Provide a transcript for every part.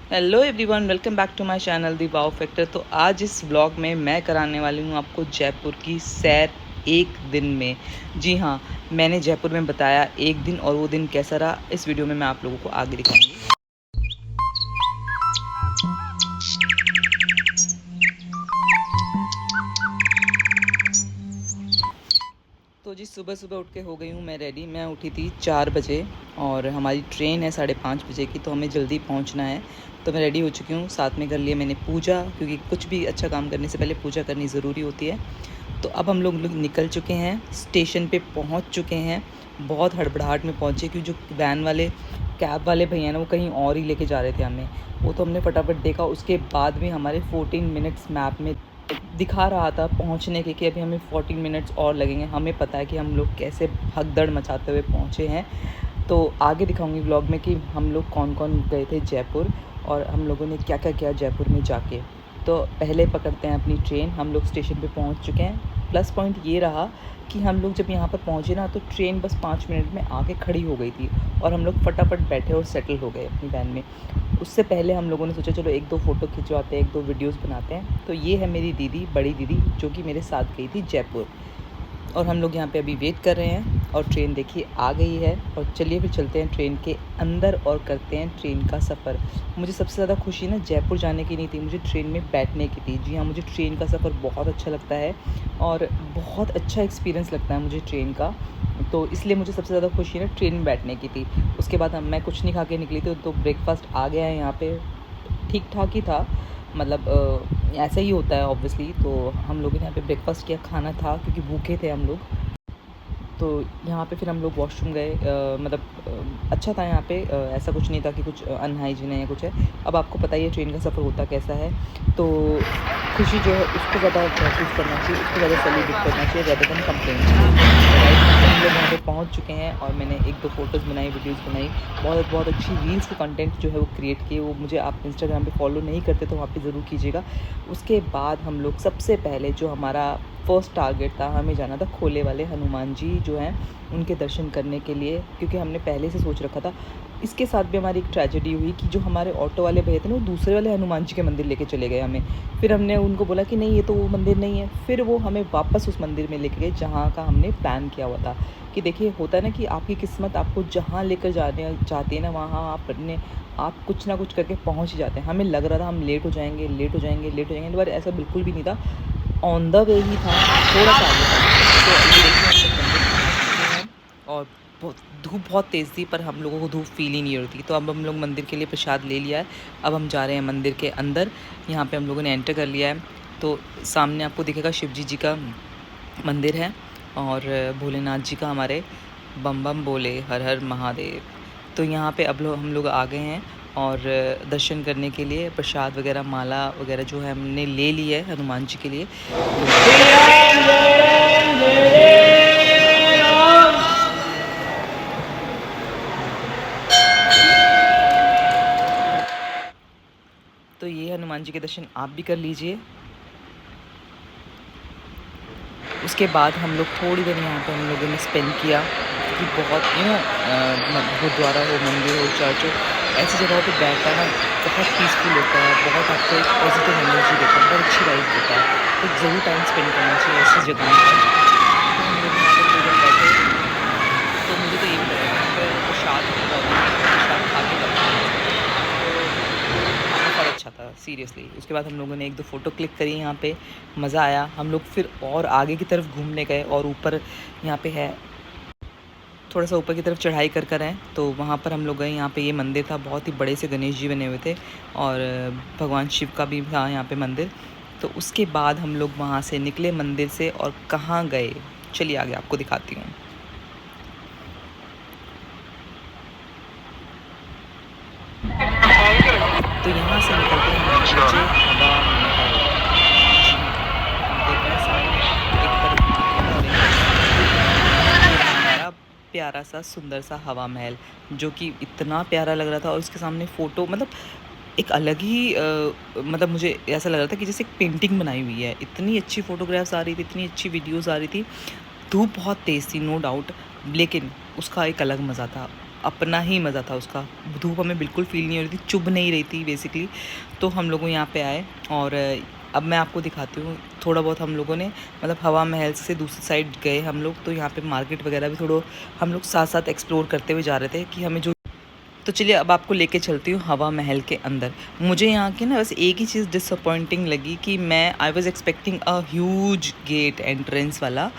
Hello everyone, welcome back to my channel the wow factor. तो आज इस vlog में मैं कराने वाली हूँ आपको जयपुर की सैर एक दिन में। जी हाँ, मैंने जयपुर में बताया एक दिन, और वो दिन कैसा रहा इस वीडियो में मैं आप लोगों को आगे दिखाऊंगी। तो जी सुबह सुबह उठ के हो गई हूँ मैं रेडी। मैं उठी थी 4 बजे और हमारी ट्रेन है 5:30 बजे की, तो हमें जल्दी पहुँचना है। तो मैं रेडी हो चुकी हूँ, साथ में कर लिया मैंने पूजा, क्योंकि कुछ भी अच्छा काम करने से पहले पूजा करनी ज़रूरी होती है। तो अब हम लोग निकल चुके हैं, स्टेशन पे पहुँच चुके हैं। बहुत हड़बड़ाहट में पहुँचे, क्योंकि जो वैन वाले कैब वाले भैया ना, वो कहीं और ही लेके जा रहे थे हमें। वो तो हमने फटाफट देखा, उसके बाद भी हमारे 14 मिनट्स मैप में दिखा रहा था पहुंचने के, कि अभी हमें 14 मिनट्स और लगेंगे। हमें पता है कि हम लोग कैसे भगदड़ मचाते हुए पहुंचे हैं। तो आगे दिखाऊंगी व्लॉग में कि हम लोग कौन कौन गए थे जयपुर, और हम लोगों ने क्या क्या किया जयपुर में जाके। तो पहले पकड़ते हैं अपनी ट्रेन। हम लोग स्टेशन पे पहुंच चुके हैं। प्लस पॉइंट ये रहा कि हम लोग जब यहाँ पर पहुँचे ना, तो ट्रेन बस 5 मिनट में आके खड़ी हो गई थी, और हम लोग फटाफट बैठे और सेटल हो गए अपनी वैन में। उससे पहले हम लोगों ने सोचा चलो एक दो फ़ोटो खिंचवाते हैं, एक दो वीडियोस बनाते हैं। तो ये है मेरी दीदी, बड़ी दीदी, जो कि मेरे साथ गई थी जयपुर। और हम लोग यहाँ पे अभी वेट कर रहे हैं, और ट्रेन देखिए आ गई है। और चलिए फिर चलते हैं ट्रेन के अंदर और करते हैं ट्रेन का सफ़र। मुझे सबसे ज़्यादा खुशी ना जयपुर जाने की नहीं थी, मुझे ट्रेन में बैठने की थी। जी हाँ, मुझे ट्रेन का सफ़र बहुत अच्छा लगता है, और बहुत अच्छा एक्सपीरियंस लगता है मुझे ट्रेन का। तो इसलिए मुझे सबसे ज़्यादा खुशी ना ट्रेन में बैठने की थी। उसके बाद मैं कुछ नहीं खा के निकली थी, तो ब्रेकफास्ट आ गया है यहाँ पे, ठीक ठाक ही था। मतलब ऐसा ही होता है ऑब्वियसली। तो हम लोगों ने यहाँ पे ब्रेकफास्ट किया, खाना था क्योंकि भूखे थे हम लोग। तो यहाँ पे फिर हम लोग वॉशरूम गए। अच्छा था यहाँ पे, ऐसा कुछ नहीं था कि कुछ अनहाइजीन है या कुछ है। अब आपको पता ही है ट्रेन का सफ़र होता कैसा है। तो खुशी जो है उसको ज़्यादा महसूस करना चाहिए, उसको ज़्यादा सेलिब्रेट करना चाहिए ज़्यादा देन कंप्लेन। राइट, हम लोग यहाँ पे पहुँच चुके हैं, और मैंने एक दो फ़ोटोज़ बनाई, वीडियोज़ बनाई। बहुत बहुत अच्छी रील्स के कंटेंट जो है वो क्रिएट किए। वो मुझे आप इंस्टाग्राम पे फॉलो नहीं करते तो वहाँ पे ज़रूर कीजिएगा। उसके बाद हम लोग सबसे पहले जो हमारा फर्स्ट टारगेट था, हमें जाना था खोले वाले हनुमान जी जो हैं उनके दर्शन करने के लिए, क्योंकि हमने पहले से सोच रखा था। इसके साथ भी हमारी एक ट्रेजेडी हुई कि जो हमारे ऑटो वाले भैया थे ना, वो दूसरे वाले हनुमान जी के मंदिर लेके चले गए हमें। फिर हमने उनको बोला कि नहीं, ये तो वो मंदिर नहीं है। फिर वो हमें वापस उस मंदिर में लेके गए जहाँ का हमने प्लान किया हुआ था। कि देखिए, होता है ना कि आपकी किस्मत आपको जहाँ लेकर जाने चाहती है ना, वहाँ आप कुछ ना कुछ करके पहुँच ही जाते हैं। हमें लग रहा था हम लेट हो जाएंगे, लेट हो जाएंगे, लेट हो जाएंगे, पर ऐसा बिल्कुल भी नहीं था। ऑन द वे ही था, थोड़ा सा आगे था। तो अभी देखिए हम लोग मंदिर पहुँच चुके हैं, और धूप बहुत तेज़ थी, पर हम लोगों को धूप फील ही नहीं हो रही थी। तो अब हम लोग मंदिर के लिए प्रसाद ले लिया है। अब हम जा रहे हैं मंदिर के अंदर। यहाँ पे हम लोगों ने एंटर कर लिया है। तो सामने आपको दिखेगा शिव जी का मंदिर है, और भोलेनाथ जी का, हमारे बम बम बोले हर हर महादेव। तो यहाँ पे अब हम लोग आ गए हैं, और दर्शन करने के लिए प्रसाद वगैरह, माला वगैरह जो है हमने ले ली है हनुमान जी के लिए। तो ये हनुमान जी के दर्शन आप भी कर लीजिए। उसके बाद हम लोग थोड़ी देर यहाँ पे हम लोगों ने स्पेंड किया, कि बहुत गुरुद्वारा हो, मंदिर हो, चर्च हो, ऐसी जगहों पे बैठना ना बहुत पीसफुल होता है, बहुत आपको एक पॉजिटिव एनर्जी देता है, बहुत अच्छी वाइब देता है। तो ज़रूर टाइम स्पेंड करना चाहिए ऐसी जगहों पर। तो हम लोग यहाँ पे थोड़ी देर बैठे। तो मुझे तो ये भी लगा कि अगर प्रसाद मिलता होता ना, तो प्रसाद खा के जाता। बहुत अच्छा था सीरियसली। उसके बाद हम लोगों ने एक दो फ़ोटो क्लिक करी यहाँ पे, मज़ा आया। हम लोग फिर और आगे की तरफ घूमने गए, और ऊपर यहाँ पे है, थोड़ा सा ऊपर की तरफ चढ़ाई कर कर हैं, तो वहाँ पर हम लोग गए। यहाँ पे ये मंदिर था, बहुत ही बड़े से गणेश जी बने हुए थे, और भगवान शिव का भी था यहाँ पे मंदिर। तो उसके बाद हम लोग वहाँ से निकले मंदिर से, और कहाँ गए, चलिए आगे आपको दिखाती हूँ। तो यहाँ से निकलते हैं हम नीचे हवा महल। जी हाँ, आप देख रहे हैं सामने एक तरफ हमारा प्यारा सा सुंदर सा हवा महल, जो कि इतना प्यारा लग रहा था। और उसके सामने फ़ोटो, मतलब एक अलग ही मतलब मुझे ऐसा लग रहा था कि जैसे एक पेंटिंग बनाई हुई है। इतनी अच्छी फ़ोटोग्राफ्स आ रही थी, इतनी अच्छी वीडियोस आ रही थी। धूप बहुत तेज़ थी नो डाउट, लेकिन उसका एक अलग मज़ा था। अपना ही मज़ा था उसका। धूप हमें बिल्कुल फ़ील नहीं हो रही थी, चुभ नहीं रही थी बेसिकली। तो हम लोग यहाँ पे आए और अब मैं आपको दिखाती हूँ थोड़ा बहुत। हम लोगों ने मतलब हवा महल से दूसरी साइड गए हम लोग, तो यहाँ पे मार्केट वगैरह भी थोड़ा हम लोग साथ साथ एक्सप्लोर करते हुए जा रहे थे कि हमें जो। तो चलिए अब आपको लेके चलती हूँ हवा महल के अंदर। मुझे यहाँ की ना बस एक ही चीज़ डिसअपॉइंटिंग लगी कि मैं I was expecting a huge gate entrance वाला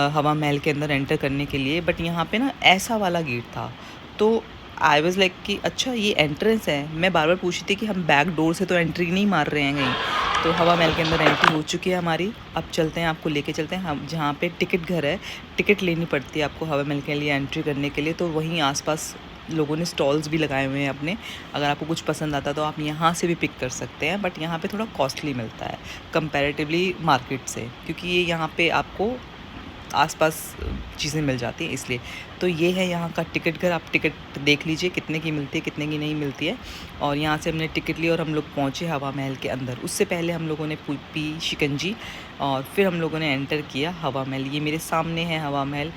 हवा महल के अंदर एंटर करने के लिए, बट यहाँ पे ना ऐसा वाला गेट था। तो आई वॉज़ लाइक कि अच्छा ये एंट्रेंस है। मैं बार बार पूछी थी कि हम बैक डोर से तो एंट्री नहीं मार रहे हैं कहीं। तो हवा महल के अंदर एंट्री हो चुकी है हमारी। अब चलते हैं, आपको लेके चलते हैं हम जहाँ पे टिकट घर है। टिकट लेनी पड़ती है आपको हवा महल के लिए एंट्री करने के लिए। तो वहीं आसपास लोगों ने स्टॉल्स भी लगाए हुए हैं अपने। अगर आपको कुछ पसंद आता तो आप यहाँ से भी पिक कर सकते हैं, बट यहाँ पे थोड़ा कॉस्टली मिलता है कंपैरेटिवली मार्केट से, क्योंकि ये यहाँ पे आपको आसपास चीज़ें मिल जाती हैं इसलिए। तो ये है यहाँ का टिकट घर। आप टिकट देख लीजिए कितने की मिलती है कितने की नहीं मिलती है। और यहाँ से हमने टिकट ली और हम लोग पहुँचे हवा महल के अंदर। उससे पहले हम लोगों ने पी शिकंजी और फिर हम लोगों ने एंटर किया हवा महल। ये मेरे सामने है हवा महल।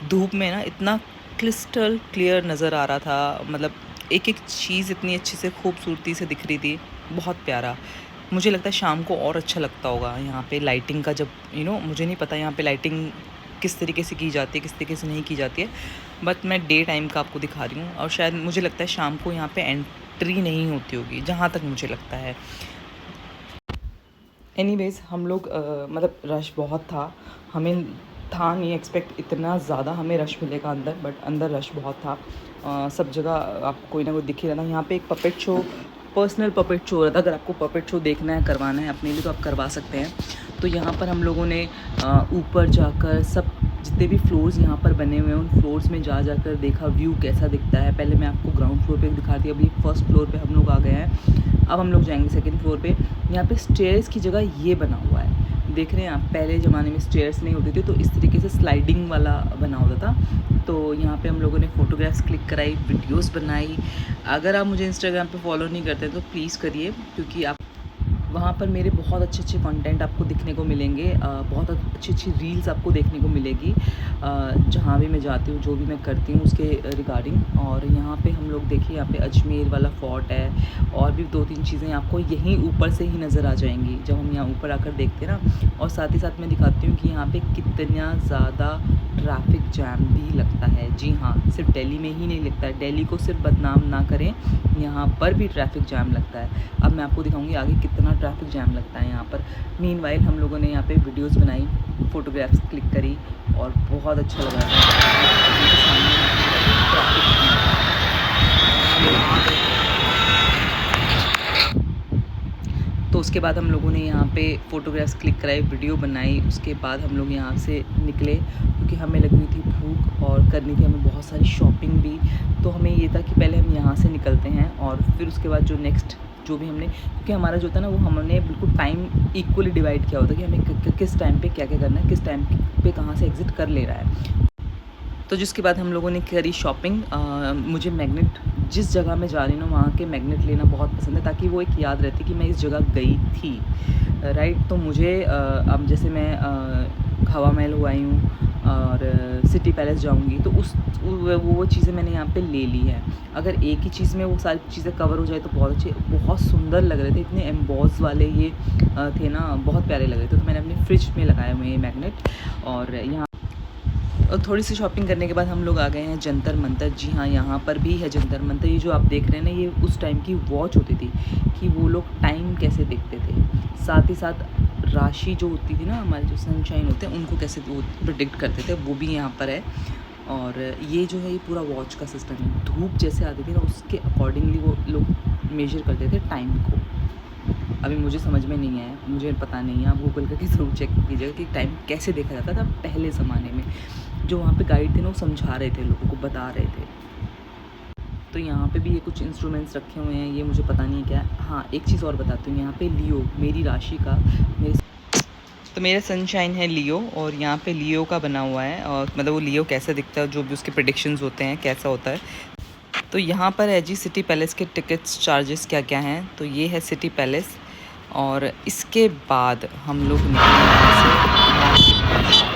धूप में ना इतना क्रिस्टल क्लियर नज़र आ रहा था, मतलब एक एक चीज़ इतनी अच्छे से खूबसूरती से दिख रही थी, बहुत प्यारा। मुझे लगता है शाम को और अच्छा लगता होगा यहाँ पे लाइटिंग का, जब मुझे नहीं पता यहाँ पे लाइटिंग किस तरीके से की जाती है किस तरीके से नहीं की जाती है, बट मैं डे टाइम का आपको दिखा रही हूँ। और शायद मुझे लगता है शाम को यहाँ पे एंट्री नहीं होती होगी, जहाँ तक मुझे लगता है। एनीवेज़ हम लोग मतलब रश बहुत था, हमें था नहीं एक्सपेक्ट इतना ज़्यादा हमें रश मिलेगा अंदर, बट अंदर रश बहुत था। सब जगह आपको कोई ना कोई दिख ही रहा था। यहाँ पे एक puppet show, personal puppet show हो रहा था। अगर आपको पपेट शो देखना है, करवाना है अपने लिए, तो आप करवा सकते हैं। तो यहाँ पर हम लोगों ने ऊपर जाकर सब जितने भी फ्लोर्स यहाँ पर बने हुए हैं उन फ्लोर्स में जा जाकर देखा व्यू कैसा दिखता है। पहले मैं आपको ग्राउंड फ्लोर पे दिखाती हूँ, अभी फर्स्ट फ्लोर पे हम लोग आ गए हैं। अब हम लोग जाएंगे सेकंड फ्लोर पे। यहाँ पे स्टेयर्स की जगह ये बना हुआ है, देख रहे हैं आप। पहले ज़माने में स्टेयर्स नहीं होते थे, तो इस तरीके से स्लाइडिंग वाला बना होता था। तो यहाँ पे हम लोगों ने फ़ोटोग्राफ्स क्लिक कराई, वीडियोस बनाई। अगर आप मुझे इंस्टाग्राम पे फॉलो नहीं करते तो प्लीज़ करिए, क्योंकि आप वहाँ पर मेरे बहुत अच्छे अच्छे कंटेंट आपको दिखने को मिलेंगे। बहुत अच्छी अच्छी रील्स आपको देखने को मिलेगी जहाँ भी मैं जाती हूँ, जो भी मैं करती हूँ उसके रिगार्डिंग। और यहाँ पे हम लोग देखिए, यहाँ पे अजमेर वाला फोर्ट है, और भी 2-3 चीज़ें आपको यहीं ऊपर से ही नज़र आ जाएंगी जब हम यहाँ ऊपर आकर देखते हैं ना। और साथ ही साथ मैं दिखाती हूँ कि यहाँ पे कितना ज़्यादा ट्रैफिक जैम भी लगता है। जी हाँ, सिर्फ दिल्ली में ही नहीं लगता है, दिल्ली को सिर्फ बदनाम ना करें, यहाँ पर भी ट्रैफिक जैम लगता है। अब मैं आपको दिखाऊंगी आगे कितना ट्रैफिक जैम लगता है यहाँ पर। मीनवाइल हम लोगों ने यहाँ पे वीडियोस बनाई, फ़ोटोग्राफ्स क्लिक करी, और बहुत अच्छा लगा तो उसके बाद हम लोगों ने यहाँ पे फ़ोटोग्राफ्स क्लिक कराई, वीडियो बनाई। उसके बाद हम लोग यहाँ से निकले, क्योंकि हमें लगी थी भूख और करनी थी हमें बहुत सारी शॉपिंग भी। तो हमें ये था कि पहले हम यहाँ से निकलते हैं और फिर उसके बाद जो नेक्स्ट जो भी हमने, क्योंकि हमारा जो था ना वो हमने बिल्कुल टाइम इक्वली डिवाइड किया होता कि हमें किस टाइम पे क्या क्या करना है, किस टाइम पे कहाँ से एग्ज़िट कर ले रहा है। तो जिसके बाद हम लोगों ने करी शॉपिंग। मुझे मैग्नेट, जिस जगह मैं जा रही हूँ वहाँ के मैग्नेट लेना बहुत पसंद है, ताकि वो एक याद रहती कि मैं इस जगह गई थी, राइट। तो मुझे अब जैसे मैं हवा महल हुआ आई हूँ और सिटी पैलेस जाऊँगी, तो वो चीज़ें मैंने यहाँ पे ले ली है। अगर एक ही चीज़ में वो सारी चीज़ें कवर हो जाए तो बहुत अच्छे, बहुत सुंदर लग रहे थे। इतने एम्बॉस वाले ये थे ना, बहुत प्यारे लग रहे थे। तो मैंने अपने फ्रिज में लगाए हुए हैं मैग्नेट। और यहाँ और थोड़ी सी शॉपिंग करने के बाद हम लोग आ गए हैं जंतर मंतर। जी हाँ, यहाँ पर भी है जंतर मंतर। ये जो आप देख रहे हैं ना, ये उस टाइम की वॉच होती थी कि वो लोग टाइम कैसे देखते थे। साथ ही साथ राशि जो होती थी ना, हमारे जो सनशाइन होते हैं उनको कैसे वो प्रिडिक्ट करते थे, वो भी यहाँ पर है। और ये जो है ये पूरा वॉच का सिस्टम है। धूप जैसे आती थी ना, उसके अकॉर्डिंगली वो लोग मेजर करते थे टाइम को। अभी मुझे समझ में नहीं आया, मुझे पता नहीं है, आप गूगल करके ज़रूर चेक कीजिएगा कि टाइम कैसे देखा जाता था पहले ज़माने में। जो वहाँ पे गाइड थे ना, वो समझा रहे थे, लोगों को बता रहे थे। तो यहाँ पे भी ये कुछ इंस्ट्रूमेंट्स रखे हुए हैं, ये मुझे पता नहीं है क्या है। हाँ, एक चीज़ और बताती हूँ, यहाँ पे लियो, मेरी राशि का तो मेरा सनशाइन है लियो, और यहाँ पे लियो का बना हुआ है। और मतलब वो लियो कैसे दिखता है, जो भी उसके प्रेडिक्शंस होते हैं कैसा होता है। तो यहाँ पर है जी सिटी पैलेस के टिकट्स चार्जेस क्या क्या हैं। तो ये है सिटी पैलेस, और इसके बाद हम लोग निकले यहाँ से।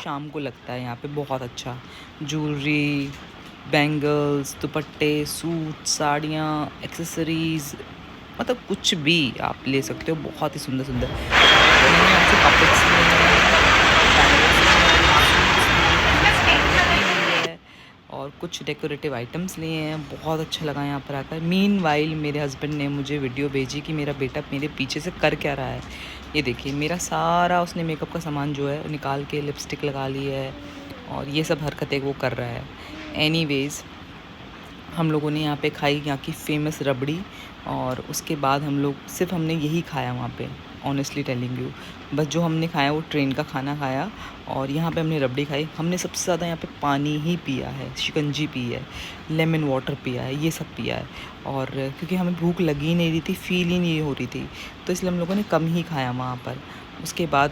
शाम को लगता है यहाँ पे बहुत अच्छा। ज्वेलरी, बैंगल्स, दुपट्टे, सूट, साड़ियाँ, एक्सेसरीज़, मतलब कुछ भी आप ले सकते हो। बहुत ही सुंदर सुंदर मैंने यहाँ से कपल्स लिए हैं, बैंगल्स लिए हैं, और कुछ डेकोरेटिव आइटम्स लिए हैं। बहुत अच्छा लगा यहाँ पर आकर। मीन वाइल मेरे हस्बैंड ने मुझे वीडियो भेजी कि मेरा बेटा मेरे पीछे से कर क्या रहा है। ये देखिए मेरा सारा उसने मेकअप का सामान जो है निकाल के लिपस्टिक लगा ली है और ये सब हरकतें वो कर रहा है। एनीवेज़ हम लोगों ने यहाँ पे खाई यहाँ की फ़ेमस रबड़ी, और उसके बाद हम लोग सिर्फ हमने यही खाया वहाँ पे, ऑनेस्टली टेलिंग यू। बस जो हमने खाया वो ट्रेन का खाना खाया, और यहाँ पे हमने रबड़ी खाई। हमने सबसे ज़्यादा यहाँ पे पानी ही पिया है, शिकंजी पी है, लेमन वाटर पिया है, ये सब पिया है। और क्योंकि हमें भूख लगी ही नहीं रही थी, फील ही नहीं हो रही थी, तो इसलिए हम लोगों ने कम ही खाया वहाँ पर। उसके बाद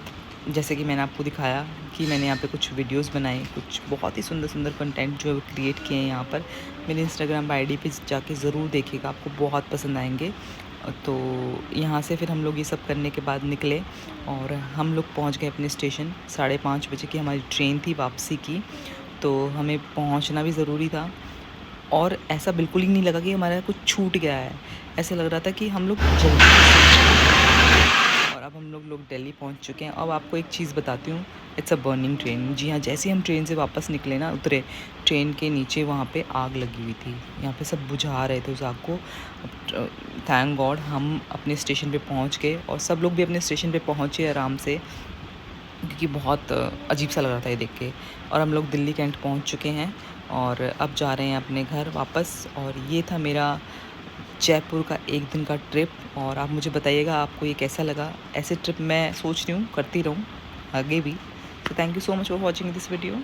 जैसे कि मैंने आपको दिखाया कि मैंने यहाँ पे कुछ वीडियोस बनाए, कुछ बहुत ही सुंदर सुंदर कंटेंट जो है वो क्रिएट किए हैं यहाँ पर। मेरे इंस्टाग्राम आईडी पे जाके ज़रूर देखिएगा, आपको बहुत पसंद आएंगे। तो यहाँ से फिर हम लोग ये सब करने के बाद निकले और हम लोग पहुँच गए अपने स्टेशन। 5:30 बजे की हमारी ट्रेन थी वापसी की, तो हमें पहुँचना भी ज़रूरी था। और ऐसा बिल्कुल ही नहीं लगा कि हमारा कुछ छूट गया है, ऐसे लग रहा था कि हम लोग जल्दी। और अब हम लोग दिल्ली पहुंच चुके हैं। अब आपको एक चीज़ बताती हूँ, इट्स अ बर्निंग ट्रेन। जी हाँ, जैसे ही हम ट्रेन से वापस निकले ना, उतरे, ट्रेन के नीचे वहाँ पे आग लगी हुई थी। यहाँ पे सब बुझा रहे थे उस आग को। थैंक गॉड हम अपने स्टेशन पे पहुँच गए, और सब लोग भी अपने स्टेशन पे पहुँचे आराम से, क्योंकि बहुत अजीब सा लग रहा था ये देख के। और हम लोग दिल्ली कैंट पहुँच चुके हैं और अब जा रहे हैं अपने घर वापस। और ये था मेरा जयपुर का एक दिन का ट्रिप। और आप मुझे बताइएगा आपको ये कैसा लगा। ऐसे ट्रिप मैं सोच रही हूँ करती रहूँ आगे भी। तो thank you so much for watching this video.